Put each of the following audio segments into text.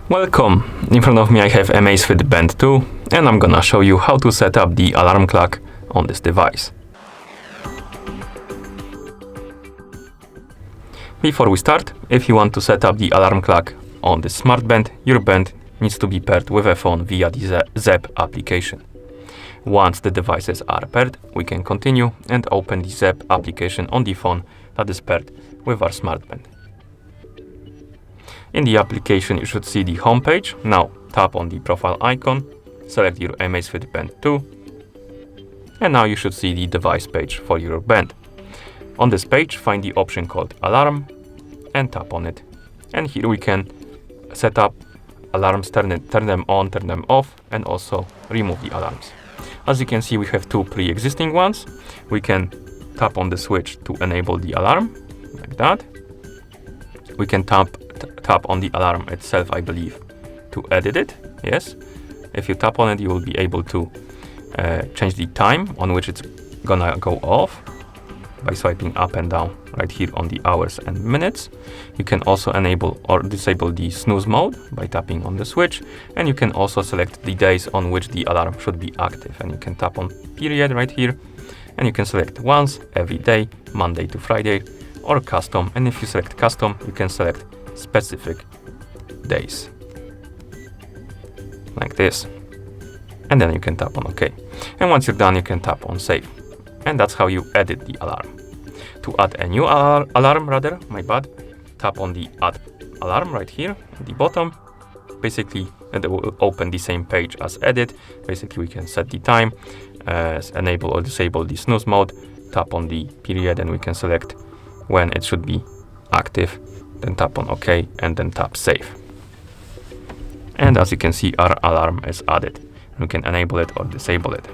Welcome! In front of me I have Amazfit Band 2 and I'm gonna show you how to set up the alarm clock on this device. Before we start, if you want to set up the alarm clock on the smart band, your band needs to be paired with a phone via the Zepp application. Once the devices are paired, we can continue and open the Zepp application on the phone that is paired with our smart band. In the application, you should see the home page. Now tap on the profile icon, select your Amazfit Band 2, and now you should see the device page for your band. On this page, find the option called Alarm and tap on it. And here we can set up alarms, turn them on, turn them off, and also remove the alarms. As you can see, we have two pre-existing ones. We can tap on the switch to enable the alarm, like that. We can tap on the alarm itself, I believe, to edit it. Yes. If you tap on it, you will be able to change the time on which it's gonna go off by swiping up and down right here on the hours and minutes. You can also enable or disable the snooze mode by tapping on the switch, and you can also select the days on which the alarm should be active, and you can tap on period right here, and you can select once every day, Monday to Friday, or custom. And if you select custom, you can select specific days like this, and then you can tap on OK. And once you're done, you can tap on save, and that's how you edit the alarm. To add a new alarm, tap on the add alarm right here at the bottom. Basically, it will open the same page as edit. Basically, we can set the time, enable or disable the snooze mode, tap on the period, and we can select when it should be active, then tap on OK, and then tap save. And as you can see, our alarm is added. We can enable it or disable it.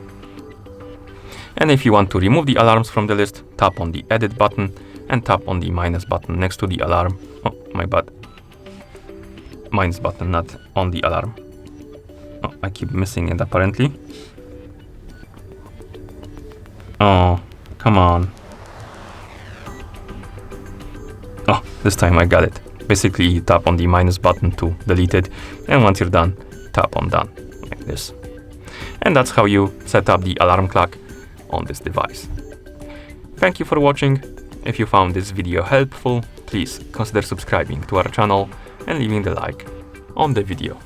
And if you want to remove the alarms from the list, tap on the edit button and tap on the minus button next to the alarm. Oh, my bad. Minus button, not on the alarm. Oh, I keep missing it apparently. Oh, come on. Oh, this time I got it. Basically, you tap on the minus button to delete it, and once you're done, tap on done, like this. And that's how you set up the alarm clock on this device. Thank you for watching. If you found this video helpful, please consider subscribing to our channel and leaving the like on the video.